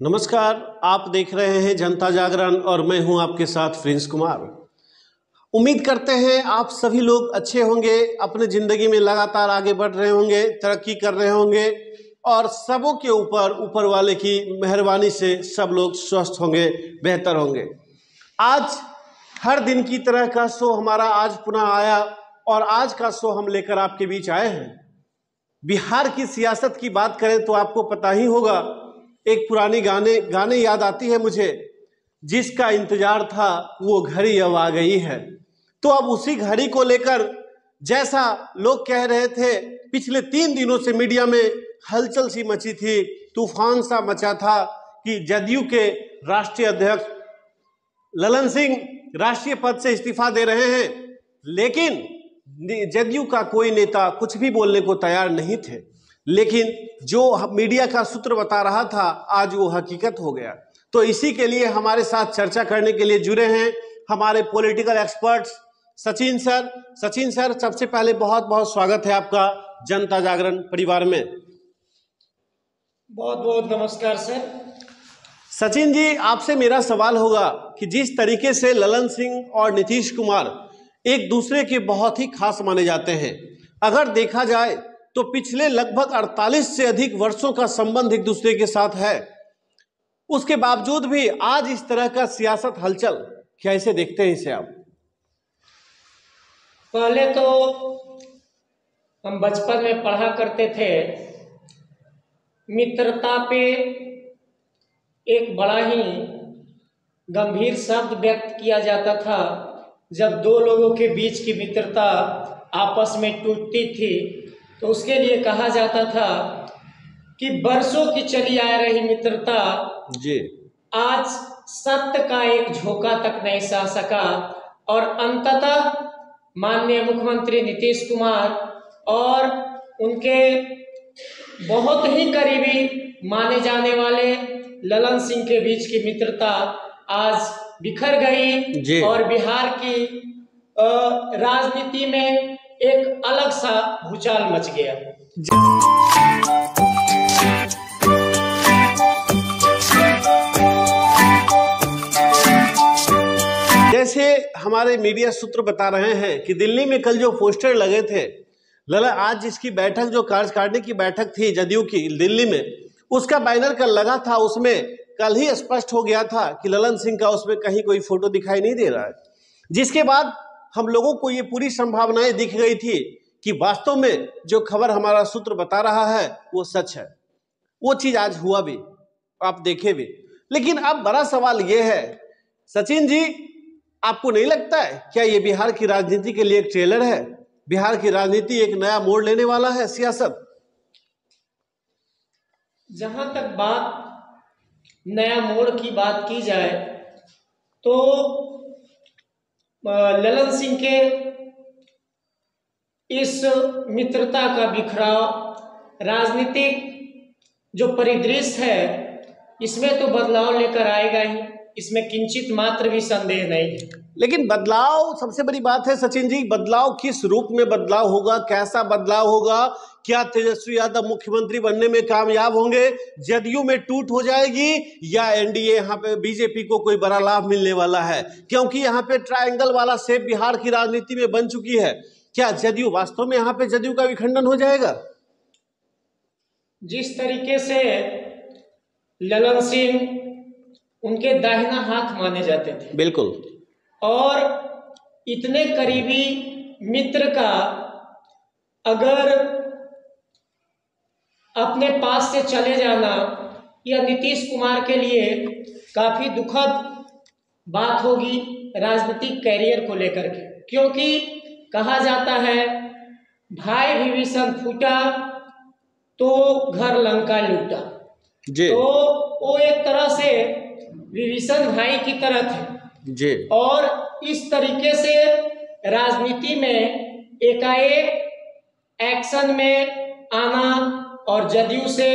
नमस्कार, आप देख रहे हैं जनता जागरण और मैं हूं आपके साथ प्रिंस कुमार। उम्मीद करते हैं आप सभी लोग अच्छे होंगे, अपने ज़िंदगी में लगातार आगे बढ़ रहे होंगे, तरक्की कर रहे होंगे और सबों के ऊपर वाले की मेहरबानी से सब लोग स्वस्थ होंगे, बेहतर होंगे। आज हर दिन की तरह का शो हमारा आज पुनः आया और आज का शो हम लेकर आपके बीच आए हैं। बिहार की सियासत की बात करें तो आपको पता ही होगा, एक पुरानी गाने याद आती है मुझे, जिसका इंतजार था वो घड़ी अब आ गई है। तो अब उसी घड़ी को लेकर जैसा लोग कह रहे थे, पिछले 3 दिनों से मीडिया में हलचल सी मची थी, तूफान सा मचा था कि जदयू के राष्ट्रीय अध्यक्ष ललन सिंह राष्ट्रीय पद से इस्तीफा दे रहे हैं, लेकिन जदयू का कोई नेता कुछ भी बोलने को तैयार नहीं थे। लेकिन जो मीडिया का सूत्र बता रहा था, आज वो हकीकत हो गया। तो इसी के लिए हमारे साथ चर्चा करने के लिए जुड़े हैं हमारे political experts Sachin sir. Sachin sir, सबसे पहले बहुत बहुत स्वागत है आपका जनता जागरण परिवार में। बहुत बहुत नमस्कार सर। सचिन जी, आपसे मेरा सवाल होगा कि जिस तरीके से ललन सिंह और नीतीश कुमार एक दूसरे के बहुत ही खास माने जाते हैं, अगर देखा जाए तो पिछले लगभग 48 से अधिक वर्षों का संबंध एक दूसरे के साथ है, उसके बावजूद भी आज इस तरह का सियासत हलचल, कैसे देखते हैं इसे आप? पहले तो हम बचपन में पढ़ा करते थे, मित्रता पे एक बड़ा ही गंभीर शब्द व्यक्त किया जाता था। जब दो लोगों के बीच की मित्रता आपस में टूटती थी तो उसके लिए कहा जाता था कि बरसों की चली आ रही मित्रता जी आज सत्य का एक झोंका तक नहीं सह सका और अंततः माननीय मुख्यमंत्री नीतीश कुमार और उनके बहुत ही करीबी माने जाने वाले ललन सिंह के बीच की मित्रता आज बिखर गई और बिहार की राजनीति में एक अलग सा भूचाल मच गया। जैसे हमारे मीडिया सूत्र बता रहे हैं कि दिल्ली में कल जो पोस्टर लगे थे, ललन आज जिसकी बैठक, जो कार्यकारिणी की बैठक थी जदयू की दिल्ली में, उसका बैनर कल लगा था, उसमें कल ही स्पष्ट हो गया था कि ललन सिंह का उसमें कहीं कोई फोटो दिखाई नहीं दे रहा है। जिसके बाद हम लोगों को ये पूरी संभावनाएं दिख गई थी कि वास्तव में जो खबर हमारा सूत्र बता रहा है वो सच है। वो चीज आज हुआ भी, आप देखे भी। लेकिन अब बड़ा सवाल ये है सचिन जी, आपको नहीं लगता है क्या ये बिहार की राजनीति के लिए एक ट्रेलर है? बिहार की राजनीति एक नया मोड़ लेने वाला है सियासत? जहां तक बात नया मोड़ की बात की जाए तो ललन सिंह के इस मित्रता का बिखराव राजनीतिक जो परिदृश्य है इसमें तो बदलाव लेकर आएगा ही, इसमें किंचित मात्र भी संदेह नहीं है। लेकिन बदलाव, सबसे बड़ी बात है सचिन जी, बदलाव किस रूप में बदलाव होगा, कैसा बदलाव होगा? क्या तेजस्वी यादव मुख्यमंत्री बनने में कामयाब होंगे? जदयू में टूट हो जाएगी या एनडीए, यहाँ पे बीजेपी को कोई बड़ा लाभ मिलने वाला है? क्योंकि यहाँ पे ट्रायंगल वाला शेप बिहार की राजनीति में बन चुकी है। क्या जदयू वास्तव में यहाँ पे जदयू का विखंडन हो जाएगा? जिस तरीके से ललन सिंह उनके दाहिना हाथ माने जाते थे, बिल्कुल, और इतने करीबी मित्र का अगर अपने पास से चले जाना यह नीतीश कुमार के लिए काफी दुखद बात होगी राजनीतिक कैरियर को लेकर के। क्योंकि कहा जाता है भाई विभीषण फूटा तो घर लंका लूटा, तो वो एक तरह से विभीषण भाई की तरह थे जी। और इस तरीके से राजनीति में एकाएक एक्शन में आना और जदयू से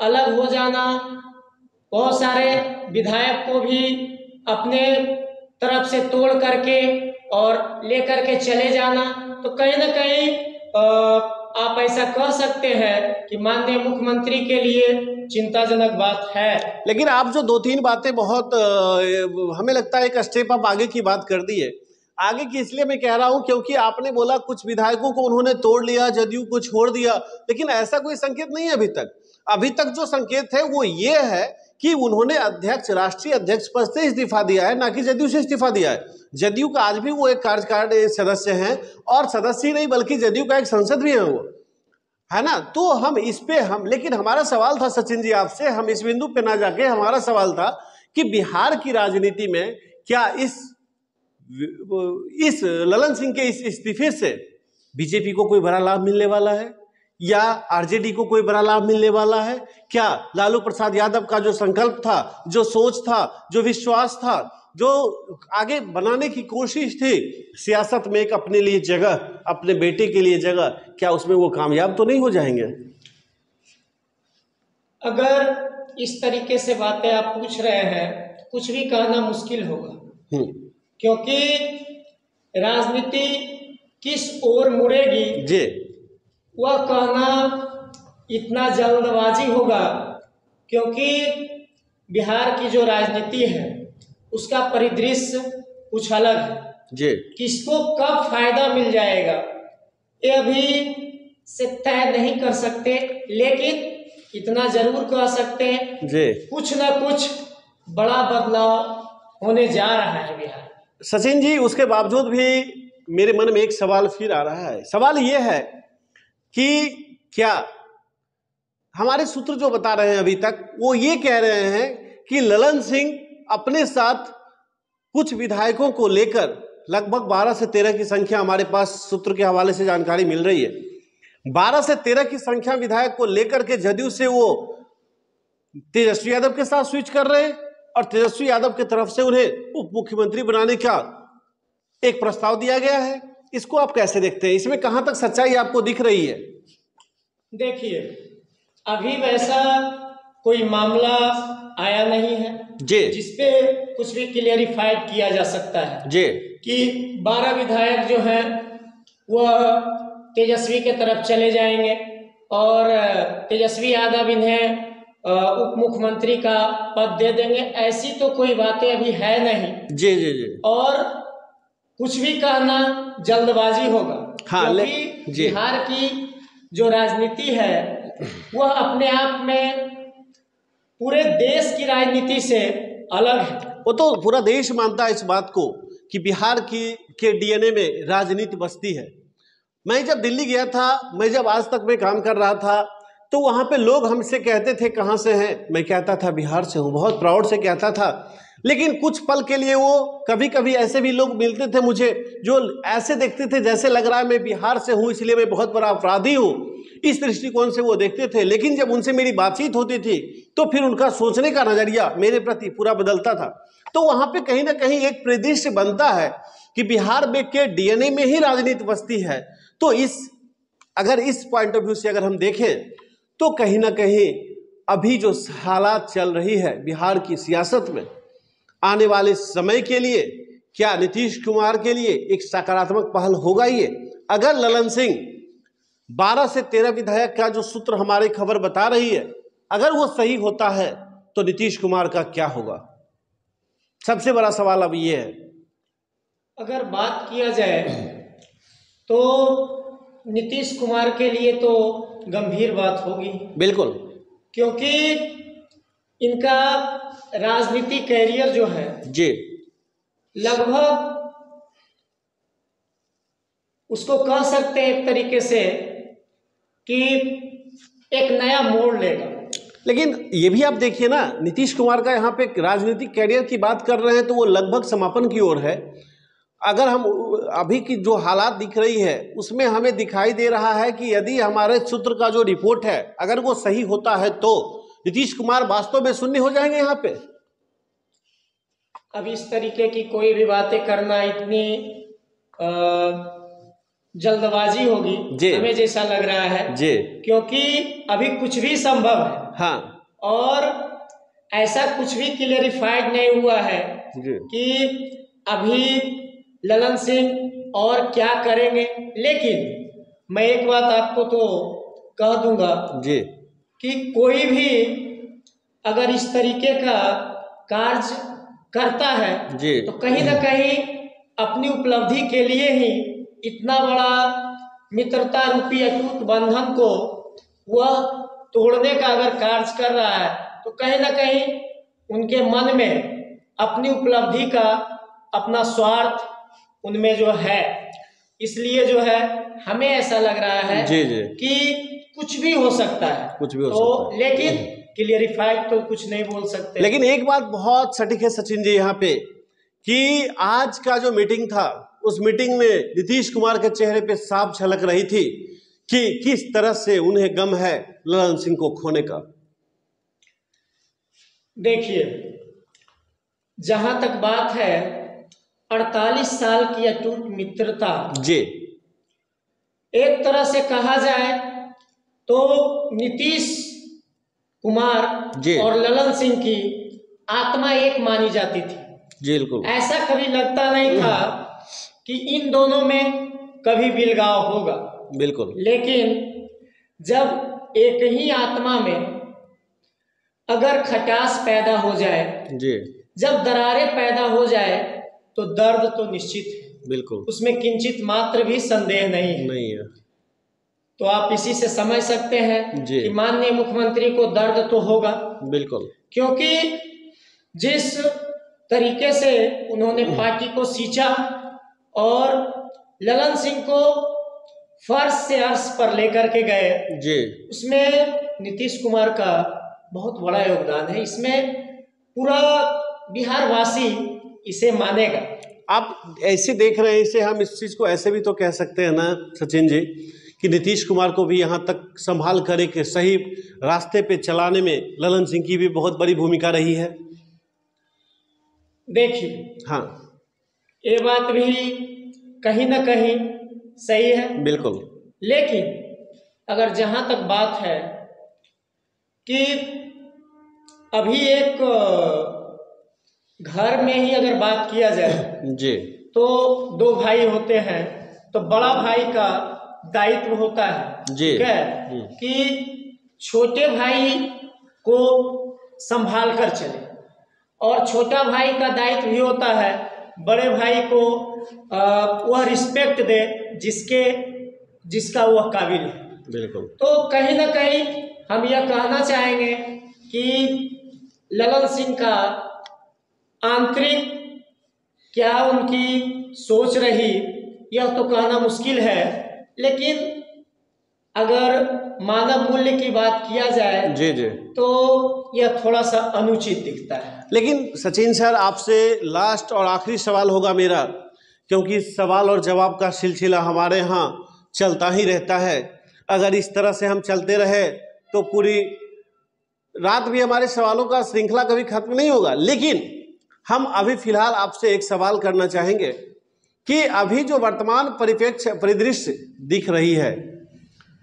अलग हो जाना, बहुत सारे विधायक को भी अपने तरफ से तोड़ करके और लेकर के चले जाना, तो कहीं ना कहीं आप ऐसा कह सकते हैं कि माननीय मुख्यमंत्री के लिए चिंताजनक बात है। लेकिन आप जो दो तीन बातें बहुत हमें लगता है एक स्टेप अप आगे की बात कर दी है। आगे की इसलिए मैं कह रहा हूं क्योंकि आपने बोला कुछ विधायकों को उन्होंने तोड़ लिया, जदयू को छोड़ दिया, लेकिन ऐसा कोई संकेत नहीं है अभी तक। अभी तक जो संकेत है वो ये है कि उन्होंने अध्यक्ष, राष्ट्रीय अध्यक्ष पद से इस्तीफा दिया है, ना कि जदयू से इस्तीफा दिया है। जदयू का आज भी वो एक कार्यकारिणी सदस्य हैं, और सदस्य ही नहीं बल्कि जदयू का एक सांसद भी है वो, है ना। तो हम इस पे लेकिन हमारा सवाल था सचिन जी आपसे, हम इस बिंदु पे ना जाके हमारा सवाल था कि बिहार की राजनीति में क्या इस ललन सिंह के इस इस्तीफे से बीजेपी को कोई बड़ा लाभ मिलने वाला है, या आरजेडी को कोई बड़ा लाभ मिलने वाला है? क्या लालू प्रसाद यादव का जो संकल्प था, जो सोच था, जो विश्वास था, जो आगे बनाने की कोशिश थी सियासत में एक अपने लिए जगह, अपने बेटे के लिए जगह, क्या उसमें वो कामयाब तो नहीं हो जाएंगे? अगर इस तरीके से बातें आप पूछ रहे हैं, कुछ भी कहना मुश्किल होगा, क्योंकि राजनीति किस ओर मुड़ेगी जी, वह कहना इतना जल्दबाजी होगा, क्योंकि बिहार की जो राजनीति है उसका परिदृश्य कुछ अलग है जी। किसको कब फायदा मिल जाएगा ये अभी से तय नहीं कर सकते, लेकिन इतना जरूर कह सकते हैं जी, कुछ ना कुछ बड़ा बदलाव होने जा रहा है बिहार। सचिन जी, उसके बावजूद भी मेरे मन में एक सवाल फिर आ रहा है। सवाल ये है कि क्या हमारे सूत्र जो बता रहे हैं अभी तक, वो ये कह रहे हैं कि ललन सिंह अपने साथ कुछ विधायकों को लेकर, लगभग 12 से 13 की संख्या हमारे पास सूत्र के हवाले से जानकारी मिल रही है, 12 से 13 की संख्या विधायक को लेकर के जदयू से वो तेजस्वी यादव के साथ स्विच कर रहे हैं, और तेजस्वी यादव की तरफ से उन्हें उप मुख्यमंत्री बनाने का एक प्रस्ताव दिया गया है। इसको आप कैसे देखते हैं? इसमें कहां तक सच्चाई आपको दिख रही है? देखिए, अभी वैसा कोई मामला आया नहीं है जी, जिसपे कुछ भी क्लियरिफाइड किया जा सकता है जी, कि 12 विधायक जो हैं वह तेजस्वी के तरफ चले जाएंगे और तेजस्वी यादव इन्हें उप मुख्यमंत्री का पद दे देंगे। ऐसी तो कोई बातें अभी है नहीं। जी, जी, जी। और कुछ भी कहना जल्दबाजी होगा। हाँ, क्योंकि बिहार की जो राजनीति है वह अपने आप में पूरे देश की राजनीति से अलग है। वो तो पूरा देश मानता है इस बात को कि बिहार के डीएनए में राजनीति बसती है। मैं जब दिल्ली गया था, मैं जब आज तक में काम कर रहा था, तो वहाँ पे लोग हमसे कहते थे कहाँ से हैं, मैं कहता था बिहार से हूँ, बहुत प्राउड से कहता था। लेकिन कुछ पल के लिए वो कभी कभी ऐसे भी लोग मिलते थे मुझे जो ऐसे देखते थे जैसे लग रहा है मैं बिहार से हूँ इसलिए मैं बहुत बड़ा अपराधी हूँ, इस दृष्टिकोण से वो देखते थे। लेकिन जब उनसे मेरी बातचीत होती थी तो फिर उनका सोचने का नजरिया मेरे प्रति पूरा बदलता था। तो वहाँ पे कहीं ना कहीं एक परिदृश्य बनता है कि बिहार में के डीएनए में ही राजनीति बसती है। तो अगर इस पॉइंट ऑफ व्यू से अगर हम देखें तो कहीं ना कहीं अभी जो हालात चल रही है बिहार की सियासत में, आने वाले समय के लिए क्या नीतीश कुमार के लिए एक सकारात्मक पहल होगा ये? अगर ललन सिंह 12 से 13 विधायक का जो सूत्र हमारी खबर बता रही है, अगर वो सही होता है तो नीतीश कुमार का क्या होगा? सबसे बड़ा सवाल अब ये है। अगर बात किया जाए तो नीतीश कुमार के लिए तो गंभीर बात होगी, बिल्कुल, क्योंकि इनका राजनीति कैरियर जो है जी लगभग उसको कह सकते हैं एक तरीके से कि एक नया मोड़ लेगा। लेकिन ये भी आप देखिए ना, नीतीश कुमार का यहाँ पे राजनीतिक कैरियर की बात कर रहे हैं तो वो लगभग समापन की ओर है। अगर हम अभी की जो हालात दिख रही है उसमें हमें दिखाई दे रहा है कि यदि हमारे सूत्र का जो रिपोर्ट है अगर वो सही होता है तो नीतीश कुमार वास्तव में शून्य हो जाएंगे यहाँ पे। अब इस तरीके की कोई भी बातें करना इतनी जल्दबाजी होगी हमें जैसा लग रहा है जी, क्योंकि अभी कुछ भी संभव है। हाँ, और ऐसा कुछ भी क्लियरिफाइड नहीं हुआ है कि अभी ललन सिंह और क्या करेंगे। लेकिन मैं एक बात आपको तो कह दूंगा जी कि कोई भी अगर इस तरीके का कार्य करता है जी तो कहीं ना कहीं अपनी उपलब्धि के लिए ही इतना बड़ा मित्रता रूपी अटूट बंधन को वह तोड़ने का अगर कार्य कर रहा है तो कहीं ना कहीं उनके मन में अपनी उपलब्धि का अपना स्वार्थ उनमें जो है, इसलिए जो है हमें ऐसा लग रहा है जी जी कि कुछ भी हो सकता है, कुछ भी हो तो सकता है। लेकिन क्लियरिफाइड तो कुछ नहीं बोल सकते। लेकिन एक बात बहुत सटीक है सचिन जी यहाँ पे कि आज का जो मीटिंग था उस मीटिंग में नीतीश कुमार के चेहरे पे साफ झलक रही थी कि किस तरह से उन्हें गम है ललन सिंह को खोने का। देखिए, जहां तक बात है 48 साल की अटूट मित्रता, जी एक तरह से कहा जाए तो नीतीश कुमार जी और ललन सिंह की आत्मा एक मानी जाती थी। जी बिल्कुल, ऐसा कभी लगता नहीं था कि इन दोनों में कभी बिलगाव होगा। बिल्कुल, लेकिन जब एक ही आत्मा में अगर खटास पैदा हो जाए, जी जब दरारें पैदा हो जाए तो दर्द तो निश्चित है, बिल्कुल, उसमें किंचित मात्र भी संदेह नहीं है। नहीं है। तो आप इसी से समझ सकते हैं जी। कि माननीय मुख्यमंत्री को दर्द तो होगा, बिल्कुल, क्योंकि जिस तरीके से उन्होंने पार्टी को सींचा और ललन सिंह को फर्श से अर्श पर लेकर के गए, जी उसमें नीतीश कुमार का बहुत बड़ा योगदान है। इसमें पूरा बिहार वासी इसे मानेगा। आप ऐसे देख रहे हैं, इसे हम इस चीज को ऐसे भी तो कह सकते हैं ना सचिन जी कि नीतीश कुमार को भी यहाँ तक संभाल कर एक सही रास्ते पे चलाने में ललन सिंह की भी बहुत बड़ी भूमिका रही है। देखिए, हाँ ये बात भी कहीं ना कहीं सही है, बिल्कुल, लेकिन अगर जहां तक बात है कि अभी एक घर में ही अगर बात किया जाए जी तो दो भाई होते हैं, तो बड़ा भाई का दायित्व होता है, जी, ठीक है, कि छोटे भाई को संभाल कर चले, और छोटा भाई का दायित्व भी होता है बड़े भाई को वह रिस्पेक्ट दे जिसका वह काबिल है। बिल्कुल, तो कहीं ना कहीं हम यह कहना चाहेंगे कि ललन सिंह का आंतरिक क्या उनकी सोच रही यह तो कहना मुश्किल है, लेकिन अगर मानव मूल्य की बात किया जाए जी जी, तो यह थोड़ा सा अनुचित दिखता है। लेकिन सचिन सर आपसे लास्ट और आखिरी सवाल होगा मेरा, क्योंकि सवाल और जवाब का सिलसिला हमारे यहाँ चलता ही रहता है। अगर इस तरह से हम चलते रहे तो पूरी रात भी हमारे सवालों का श्रृंखला कभी खत्म नहीं होगा। लेकिन हम अभी फिलहाल आपसे एक सवाल करना चाहेंगे कि अभी जो वर्तमान परिदृश्य दिख रही है,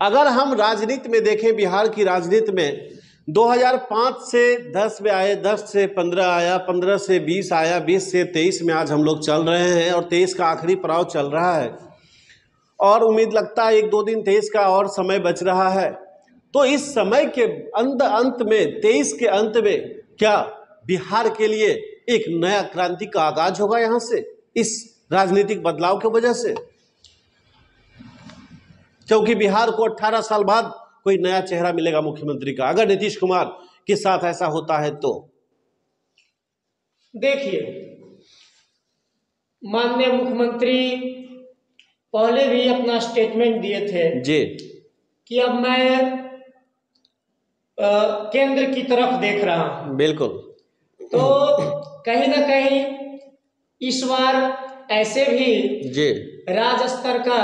अगर हम राजनीति में देखें, बिहार की राजनीति में 2005 से 10 में आए, 10 से 15 आया, 15 से 20 आया, 20 से 23 में आज हम लोग चल रहे हैं और 23 का आखिरी पड़ाव चल रहा है और उम्मीद लगता है 1-2 दिन 23 का और समय बच रहा है। तो इस समय के अंत में 23 के अंत में क्या बिहार के लिए एक नया क्रांति का आगाज होगा यहाँ से, इस राजनीतिक बदलाव की वजह से? क्योंकि बिहार को 18 साल बाद कोई नया चेहरा मिलेगा मुख्यमंत्री का, अगर नीतीश कुमार के साथ ऐसा होता है तो। देखिए, माननीय मुख्यमंत्री पहले भी अपना स्टेटमेंट दिए थे जी कि अब मैं केंद्र की तरफ देख रहा हूं। बिल्कुल, तो कहीं ना कहीं इस बार ऐसे भी जी राज्य स्तर का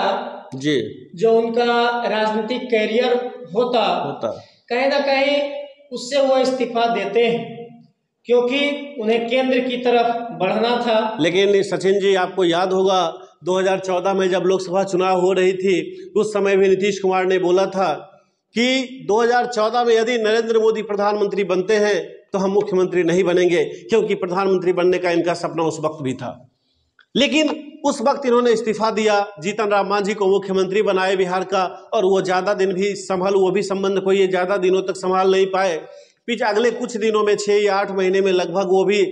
जी जो उनका राजनीतिक कैरियर होता कहीं ना कहीं उससे वो इस्तीफा देते हैं, क्योंकि उन्हें केंद्र की तरफ बढ़ना था। लेकिन सचिन जी, आपको याद होगा 2014 में जब लोकसभा चुनाव हो रही थी, उस समय भी नीतीश कुमार ने बोला था कि 2014 में यदि नरेंद्र मोदी प्रधानमंत्री बनते हैं तो हम मुख्यमंत्री नहीं बनेंगे, क्योंकि प्रधानमंत्री बनने का इनका सपना उस वक्त भी था। लेकिन उस वक्त इन्होंने इस्तीफा दिया, जीतन राम मांझी को मुख्यमंत्री बनाए बिहार का, और वो ज़्यादा दिन भी वो भी संबंध को ये ज़्यादा दिनों तक संभाल नहीं पाए। अगले कुछ दिनों में 6 या 8 महीने में लगभग वो भी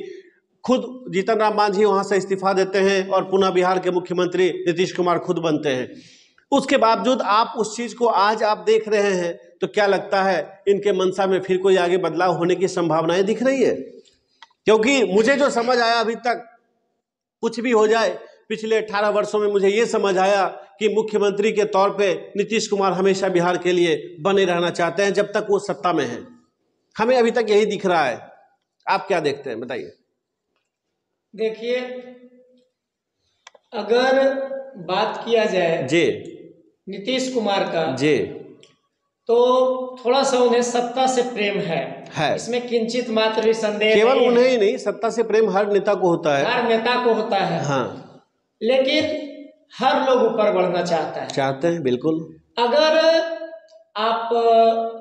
खुद जीतन राम मांझी वहाँ से इस्तीफा देते हैं और पुनः बिहार के मुख्यमंत्री नीतीश कुमार खुद बनते हैं। उसके बावजूद आप उस चीज़ को आज आप देख रहे हैं, तो क्या लगता है इनके मंशा में फिर कोई आगे बदलाव होने की संभावनाएं दिख रही है? क्योंकि मुझे जो समझ आया अभी तक, कुछ भी हो जाए, पिछले 18 वर्षों में मुझे ये समझ आया कि मुख्यमंत्री के तौर पे नीतीश कुमार हमेशा बिहार के लिए बने रहना चाहते हैं जब तक वो सत्ता में हैं। हमें अभी तक यही दिख रहा है। आप क्या देखते हैं, बताइए। देखिए, अगर बात किया जाए जी नीतीश कुमार का जी, तो थोड़ा सा उन्हें सत्ता से प्रेम है, इसमें किंचित मात्र भी संदेह केवल नहीं उन्हें ही नहीं, सत्ता से प्रेम हर नेता को होता है, हर नेता को होता है। हाँ, लेकिन हर लोग ऊपर बढ़ना चाहते हैं, बिल्कुल। अगर आप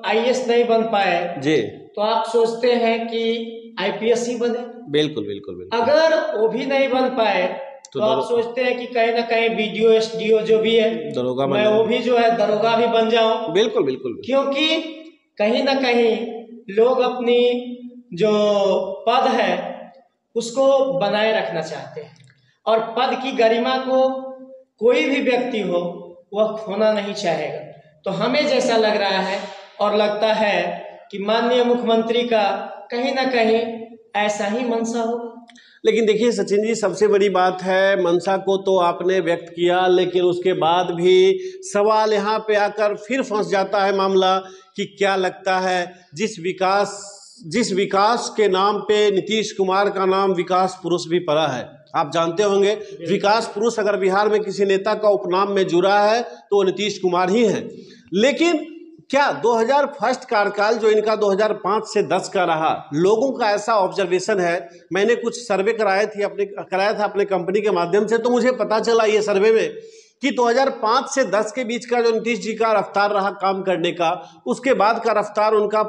IAS नहीं बन पाए जी, तो आप सोचते हैं कि IPS ही बने। बिल्कुल बिल्कुल बिल्कुल। अगर वो भी नहीं बन पाए तो आप सोचते हैं कि कहीं ना कहीं BDO SDO जो भी है, दरोगा, मैं वो भी जो है दरोगा भी बन जाऊं। बिल्कुल बिल्कुल। क्योंकि कहीं ना कहीं लोग अपनी जो पद है उसको बनाए रखना चाहते हैं, और पद की गरिमा को कोई भी व्यक्ति हो वह खोना नहीं चाहेगा। तो हमें जैसा लग रहा है और लगता है कि माननीय मुख्यमंत्री का कहीं ना कहीं ऐसा ही मंशा होगा। लेकिन देखिए सचिन जी, सबसे बड़ी बात है, मंशा को तो आपने व्यक्त किया, लेकिन उसके बाद भी सवाल यहाँ पे आकर फिर फंस जाता है मामला कि क्या लगता है जिस विकास के नाम पे नीतीश कुमार का नाम विकास पुरुष भी पड़ा है। आप जानते होंगे, विकास पुरुष अगर बिहार में किसी नेता का उपनाम में जुड़ा है तो वो नीतीश कुमार ही है। लेकिन क्या 2000 फर्स्ट कार्यकाल जो इनका 2005 से 10 का रहा, लोगों का ऐसा ऑब्जर्वेशन है, मैंने कुछ सर्वे कराया था अपने कंपनी के माध्यम से, तो मुझे पता चला ये सर्वे में कि 2005 से 10 के बीच का जो नीतीश जी का रफ्तार रहा काम करने का, उसके बाद का रफ्तार उनका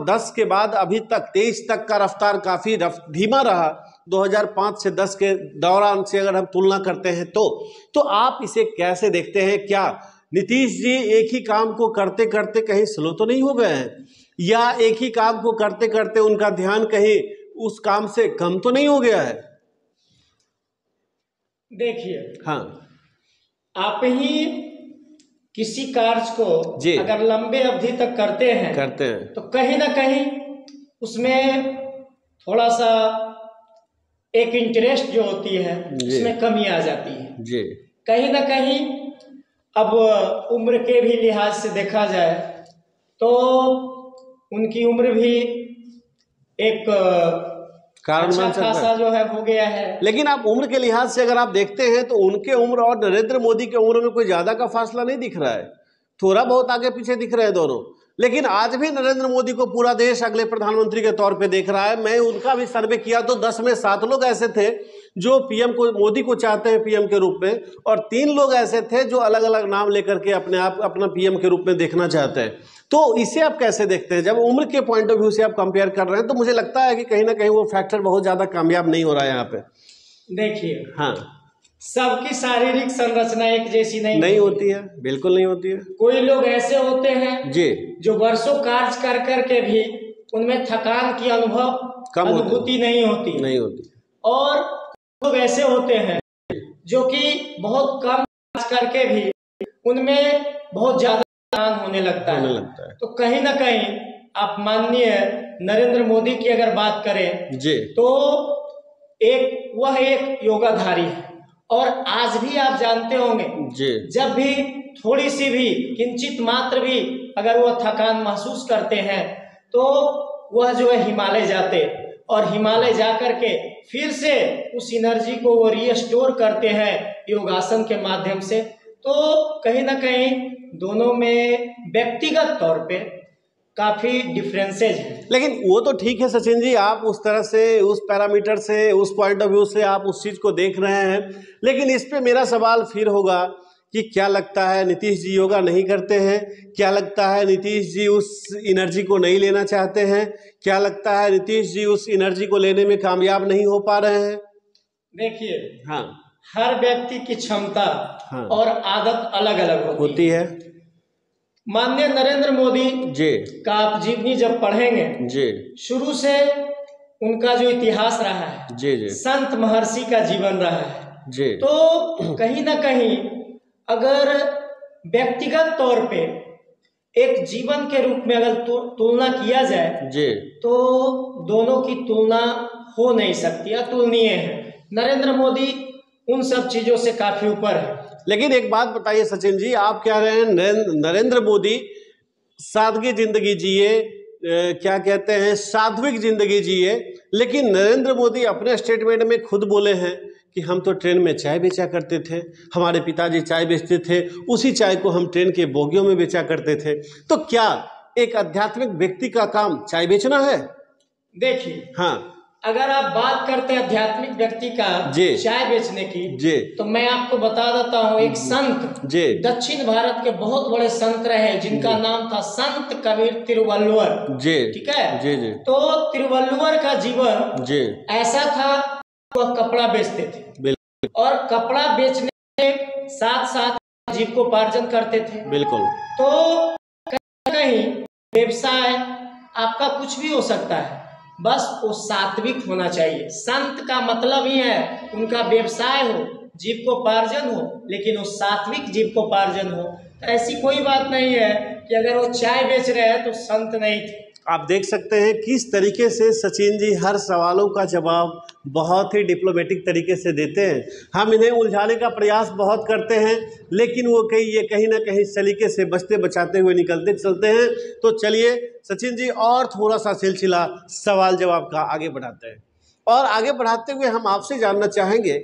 10 के बाद अभी तक 23 तक का रफ्तार काफ़ी धीमा रहा। 2005 से 10 के दौरान से अगर हम तुलना करते हैं तो आप इसे कैसे देखते हैं? क्या नीतीश जी एक ही काम को करते करते कहीं स्लो तो नहीं हो गए हैं, या एक ही काम को करते करते उनका ध्यान कहीं उस काम से कम तो नहीं हो गया है? देखिए, हाँ, आप ही किसी कार्य को अगर लंबे अवधि तक करते हैं तो कहीं ना कहीं उसमें थोड़ा सा एक इंटरेस्ट जो होती है उसमें कमी आ जाती है जी। कहीं ना कहीं अब उम्र के भी लिहाज से देखा जाए तो उनकी उम्र भी एक कारण अच्छा खासा जो है हो गया है। लेकिन आप उम्र के लिहाज से अगर आप देखते हैं तो उनके उम्र और नरेंद्र मोदी के उम्र में कोई ज्यादा का फासला नहीं दिख रहा है, थोड़ा बहुत आगे पीछे दिख रहे हैं दोनों। लेकिन आज भी नरेंद्र मोदी को पूरा देश अगले प्रधानमंत्री के तौर पे देख रहा है। मैं उनका भी सर्वे किया तो 10 में 7 लोग ऐसे थे जो पीएम को, मोदी को चाहते हैं पीएम के रूप में, और 3 लोग ऐसे थे जो अलग अलग नाम लेकर के अपने आप अपना पीएम के रूप में देखना चाहते हैं। तो इसे आप कैसे देखते हैं? जब उम्र के पॉइंट ऑफ व्यू से आप कंपेयर कर रहे हैं तो मुझे लगता है कि कहीं ना कहीं वो फैक्टर बहुत ज्यादा कामयाब नहीं हो रहा है यहाँ पे। देखिए, हाँ, सबकी शारीरिक संरचना एक जैसी नहीं होती है, बिल्कुल नहीं होती है। कोई लोग ऐसे होते हैं जी जो वर्षों कार्य कर करके भी उनमें थकान की अनुभूति नहीं होती, और लोग ऐसे होते हैं जो कि बहुत कम कार्य करके भी उनमें बहुत ज्यादा थकान होने लगता है। तो कहीं ना कहीं आप माननीय नरेंद्र मोदी की अगर बात करें जी तो वह एक योगाधारी है, और आज भी आप जानते होंगे जी, जब भी थोड़ी सी भी किंचित मात्र भी अगर वह थकान महसूस करते हैं तो वह जो है हिमालय जाते, और हिमालय जा करके फिर से उस एनर्जी को वो रीस्टोर करते हैं योगासन के माध्यम से। तो कहीं ना कहीं दोनों में व्यक्तिगत तौर पे काफी डिफरेंसेज है। लेकिन वो तो ठीक है सचिन जी, आप उस तरह से, उस पैरामीटर से, उस पॉइंट ऑफ व्यू से आप उस चीज को देख रहे हैं। लेकिन इस पे मेरा सवाल फिर होगा कि क्या लगता है नीतीश जी योगा नहीं करते हैं? क्या लगता है नीतीश जी उस एनर्जी को नहीं लेना चाहते हैं? क्या लगता है नीतीश जी उस एनर्जी को लेने में कामयाब नहीं हो पा रहे हैं? देखिए, हाँ, हर व्यक्ति की क्षमता हाँ। और आदत अलग अलग होती है। माननीय नरेंद्र मोदी जी का आप जीवनी जब पढ़ेंगे जी, शुरू से उनका जो इतिहास रहा है, जी जी, संत महर्षि का जीवन रहा है जी, तो कहीं ना कहीं अगर व्यक्तिगत तौर पे एक जीवन के रूप में अगर तुलना किया जाए जी, तो दोनों की तुलना हो नहीं सकती, अतुलनीय है। नरेंद्र मोदी उन सब चीजों से काफी ऊपर है। लेकिन एक बात बताइए सचिन जी, आप कह रहे हैं नरेंद्र मोदी सादगी जिंदगी जिए, क्या कहते हैं, सात्विक जिंदगी जिए, लेकिन नरेंद्र मोदी अपने स्टेटमेंट में खुद बोले हैं कि हम तो ट्रेन में चाय बेचा करते थे, हमारे पिताजी चाय बेचते थे, उसी चाय को हम ट्रेन के बोगियों में बेचा करते थे। तो क्या एक आध्यात्मिक व्यक्ति का काम चाय बेचना है? देखिए, हाँ, अगर आप बात करते हैं आध्यात्मिक व्यक्ति का चाय बेचने की जी, तो मैं आपको बता देता हूँ, एक संत जी, दक्षिण भारत के बहुत बड़े संत रहे जिनका नाम था संत कबीर तिरुवल्लुवर जी, ठीक है जी जी। तो तिरुवल्लुवर का जीवन जी ऐसा था, वह कपड़ा बेचते थे और कपड़ा बेचने के साथ साथ जीविकोपार्जन करते थे। बिल्कुल। तो कहीं व्यवसाय आपका कुछ भी हो सकता है, बस वो सात्विक होना चाहिए। संत का मतलब ही है उनका व्यवसाय हो, जीविकोपार्जन हो, लेकिन वो सात्विक जीविकोपार्जन हो। तो ऐसी कोई बात नहीं है कि अगर वो चाय बेच रहे हैं तो संत नहीं थे। आप देख सकते हैं किस तरीके से सचिन जी हर सवालों का जवाब बहुत ही डिप्लोमेटिक तरीके से देते हैं। हम इन्हें उलझाने का प्रयास बहुत करते हैं, लेकिन वो कहीं ना कहीं सलीके से बचते बचाते हुए निकलते चलते हैं। तो चलिए सचिन जी, और थोड़ा सा सिलसिला सवाल जवाब का आगे बढ़ाते हैं, और आगे बढ़ाते हुए हम आपसे जानना चाहेंगे,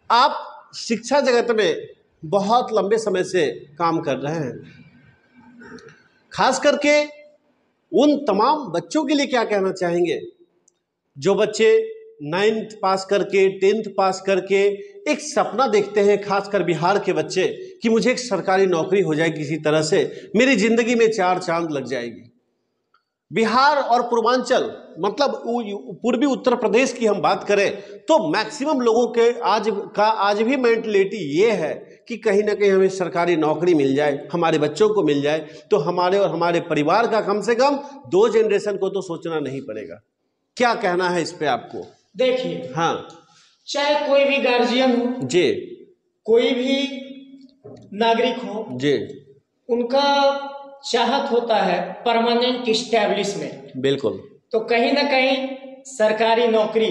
आप शिक्षा जगत में बहुत लंबे समय से काम कर रहे हैं, खास करके उन तमाम बच्चों के लिए क्या कहना चाहेंगे जो बच्चे 9th पास करके 10th पास करके एक सपना देखते हैं, खासकर बिहार के बच्चे, कि मुझे एक सरकारी नौकरी हो जाए किसी तरह से, मेरी जिंदगी में 4 चांद लग जाएगी। बिहार और पूर्वांचल, मतलब पूर्वी उत्तर प्रदेश की हम बात करें तो मैक्सिमम लोगों के आज भी मेंटलिटी ये है कि कहीं ना कहीं हमें सरकारी नौकरी मिल जाए, हमारे बच्चों को मिल जाए, तो हमारे और हमारे परिवार का कम से कम 2 जनरेशन को तो सोचना नहीं पड़ेगा। क्या कहना है इस पे आपको? देखिए, हाँ, चाहे कोई भी गार्जियन हो जी, कोई भी नागरिक हो जी, उनका चाहत होता है परमानेंट इस्टेब्लिशमेंट। बिल्कुल। तो कहीं ना कहीं सरकारी नौकरी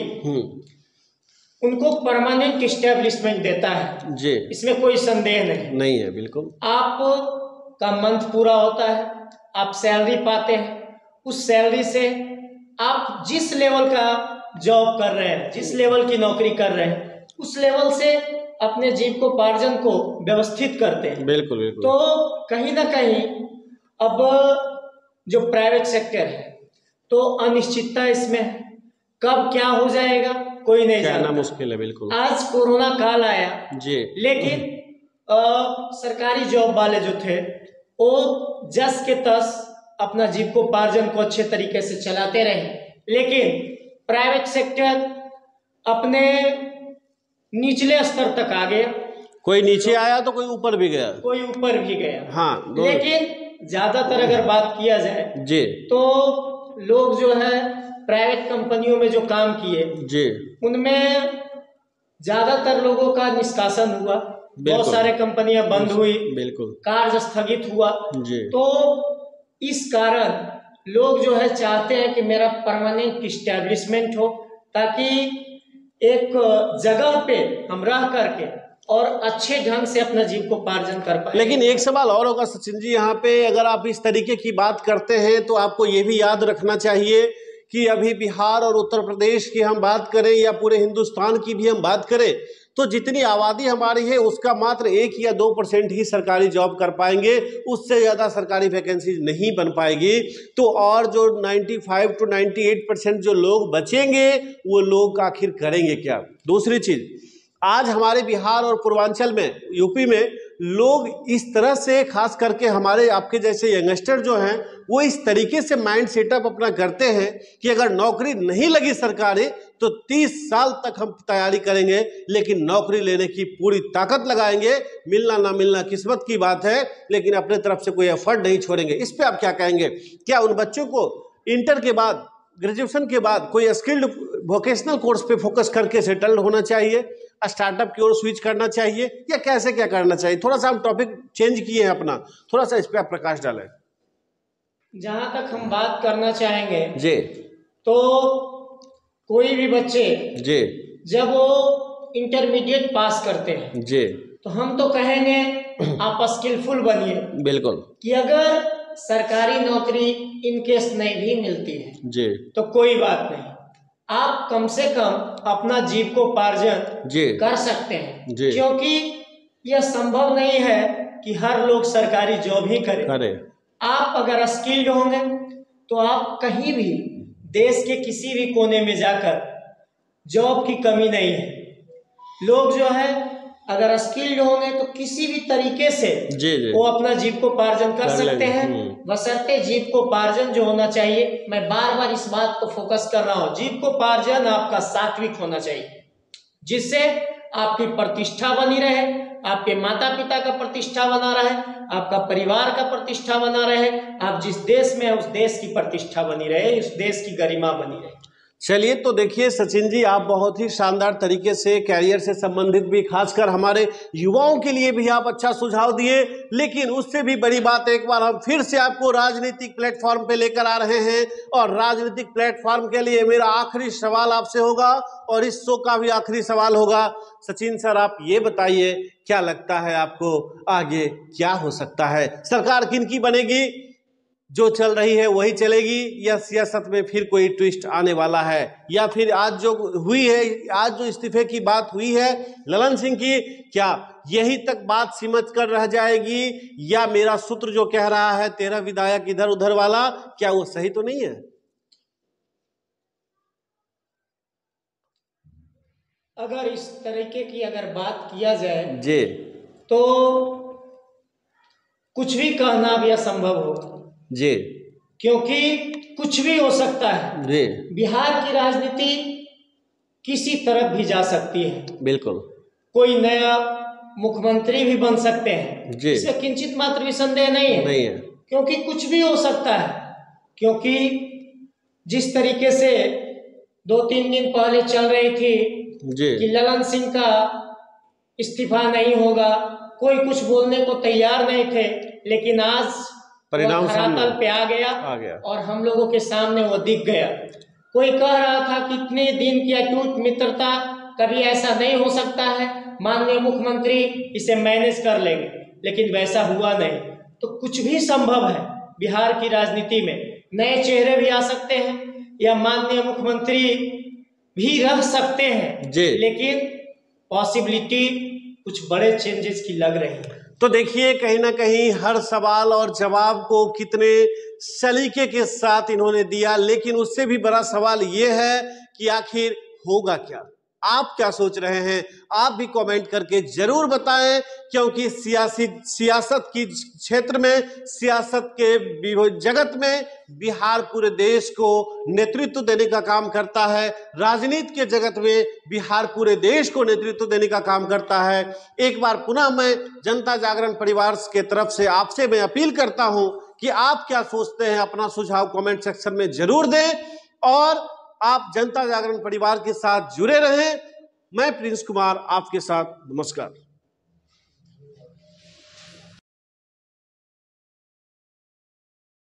उनको परमानेंट इस्टेब्लिशमेंट देता है जी, इसमें कोई संदेह नहीं है। बिल्कुल। आप का मंथ पूरा होता है, आप सैलरी पाते हैं, उस सैलरी से आप जिस लेवल का जॉब कर रहे हैं, जिस लेवल की नौकरी कर रहे हैं, उस लेवल से अपने जीविकोपार्जन को व्यवस्थित करते हैं। बिल्कुल बिल्कुल। तो कहीं ना कहीं अब जो प्राइवेट सेक्टर है तो अनिश्चितता इसमें, कब क्या हो जाएगा कोई नहीं जानता, मुश्किल है। बिल्कुल। आज कोरोना काल आया जी, लेकिन सरकारी जॉब वाले जो थे वो जस के तस अपना जीविकोपार्जन को अच्छे तरीके से चलाते रहे, लेकिन प्राइवेट सेक्टर अपने निचले स्तर तक आ गया। कोई नीचे आया तो कोई ऊपर भी गया, हाँ। लेकिन ज्यादातर अगर बात किया जाए जी, तो लोग जो है प्राइवेट कंपनियों में जो काम किए जी, उनमें ज्यादातर लोगों का निष्कासन हुआ, बहुत सारे कंपनियां बंद हुई, बिल्कुल, कार्य स्थगित हुआ जी। तो इस कारण लोग जो है चाहते हैं कि मेरा परमानेंट इस्टेब्लिशमेंट हो, ताकि एक जगह पे हम रह करके और अच्छे ढंग से अपना जीविकोपार्जन कर पाए। लेकिन एक सवाल और होगा सचिन जी, यहाँ पे अगर आप इस तरीके की बात करते हैं तो आपको ये भी याद रखना चाहिए कि अभी बिहार और उत्तर प्रदेश की हम बात करें या पूरे हिंदुस्तान की भी हम बात करें तो जितनी आबादी हमारी है उसका मात्र 1 या 2% ही सरकारी जॉब कर पाएंगे, उससे ज़्यादा सरकारी वैकेंसी नहीं बन पाएगी। तो और जो 95 to 98% जो लोग बचेंगे वो लोग आखिर करेंगे क्या? दूसरी चीज़, आज हमारे बिहार और पूर्वांचल में, यूपी में लोग इस तरह से, खास करके हमारे आपके जैसे यंगस्टर जो हैं, वो इस तरीके से माइंड सेटअप अपना करते हैं कि अगर नौकरी नहीं लगी सरकारी तो 30 साल तक हम तैयारी करेंगे, लेकिन नौकरी लेने की पूरी ताकत लगाएंगे, मिलना ना मिलना किस्मत की बात है, लेकिन अपने तरफ से कोई एफर्ट नहीं छोड़ेंगे। इस पे आप क्या कहेंगे? क्या उन बच्चों को इंटर के बाद, ग्रेजुएशन के बाद कोई स्किल्ड वोकेशनल कोर्स पे फोकस करके सेटल्ड होना चाहिए, स्टार्टअप की ओर स्विच करना चाहिए, या कैसे क्या करना चाहिए? थोड़ा सा हम टॉपिक चेंज किए हैं अपना, थोड़ा सा इस पे आप प्रकाश डालें। जहाँ तक हम बात करना चाहेंगे जी, तो कोई भी बच्चे जी, जब वो इंटरमीडिएट पास करते हैं जी, तो हम तो कहेंगे आप स्किलफुल बनिए, बिल्कुल, कि अगर सरकारी नौकरी इन केस नहीं भी मिलती है जी, तो कोई बात नहीं, आप कम से कम अपना जीविकोपार्जन जी, कर सकते हैं, जी, क्योंकि यह संभव नहीं है कि हर लोग सरकारी जॉब ही करें। करें, आप अगर स्किल्ड होंगे तो आप कहीं भी देश के किसी भी कोने में जाकर जॉब की कमी नहीं है। लोग जो है अगर स्किल्ड होंगे तो किसी भी तरीके से जी, जी, वो अपना जीविकोपार्जन कर सकते हैं, हम्म। बशर्ते जीविकोपार्जन जो होना चाहिए, मैं बार बार इस बात को फोकस कर रहा हूँ, जीविकोपार्जन आपका सात्विक होना चाहिए, जिससे आपकी प्रतिष्ठा बनी रहे, आपके माता पिता का प्रतिष्ठा बना रहे, आपका परिवार का प्रतिष्ठा बना रहे, आप जिस देश में है उस देश की प्रतिष्ठा बनी रहे, उस देश की गरिमा बनी रहे। चलिए, तो देखिए सचिन जी, आप बहुत ही शानदार तरीके से कैरियर से संबंधित भी, खासकर हमारे युवाओं के लिए भी आप अच्छा सुझाव दिए, लेकिन उससे भी बड़ी बात, एक बार हम फिर से आपको राजनीतिक प्लेटफॉर्म पे लेकर आ रहे हैं, और राजनीतिक प्लेटफॉर्म के लिए मेरा आखिरी सवाल आपसे होगा, और इस शो का भी आखिरी सवाल होगा। सचिन सर, आप ये बताइए, क्या लगता है आपको आगे क्या हो सकता है? सरकार किनकी बनेगी? जो चल रही है वही चलेगी, या सियासत में फिर कोई ट्विस्ट आने वाला है? या फिर आज जो हुई है, आज जो इस्तीफे की बात हुई है ललन सिंह की, क्या यही तक बात सिमट कर रह जाएगी, या मेरा सूत्र जो कह रहा है 13 विधायक इधर उधर वाला, क्या वो सही तो नहीं है? अगर इस तरीके की अगर बात किया जाए जी, तो कुछ भी कहना भी असंभव होगा जी, क्योंकि कुछ भी हो सकता है। जी, बिहार की राजनीति किसी तरफ भी जा सकती है, बिल्कुल, कोई नया मुख्यमंत्री भी बन सकते हैं, जी, इससे किंचित मात्र भी संदेह नहीं है, नहीं है, क्योंकि कुछ भी हो सकता है। क्योंकि जिस तरीके से 2-3 दिन पहले चल रही थी जी, कि ललन सिंह का इस्तीफा नहीं होगा, कोई कुछ बोलने को तैयार नहीं थे, लेकिन आज परिणाम धरातल पे आ गया और हम लोगों के सामने वो दिख गया। कोई कह रहा था कि इतने दिन की अटूट मित्रता, कभी ऐसा नहीं हो सकता है, माननीय मुख्यमंत्री इसे मैनेज कर लेंगे, लेकिन वैसा हुआ नहीं। तो कुछ भी संभव है बिहार की राजनीति में, नए चेहरे भी आ सकते हैं, या माननीय मुख्यमंत्री भी रह सकते हैं, लेकिन पॉसिबिलिटी कुछ बड़े चेंजेस की लग रही है। तो देखिए, कहीं ना कहीं हर सवाल और जवाब को कितने सलीके के साथ इन्होंने दिया, लेकिन उससे भी बड़ा सवाल ये है कि आखिर होगा क्या? आप क्या सोच रहे हैं? आप भी कमेंट करके जरूर बताएं, क्योंकि सियासत की क्षेत्र में, सियासत के जगत में बिहार पूरे देश को नेतृत्व देने का काम करता है, राजनीति के जगत में बिहार पूरे देश को नेतृत्व देने का काम करता है। एक बार पुनः मैं जनता जागरण परिवार के तरफ से आपसे मैं अपील करता हूं कि आप क्या सोचते हैं, अपना सुझाव कमेंट सेक्शन में जरूर दें, और आप जनता जागरण परिवार के साथ जुड़े रहें। मैं प्रिंस कुमार आपके साथ, नमस्कार।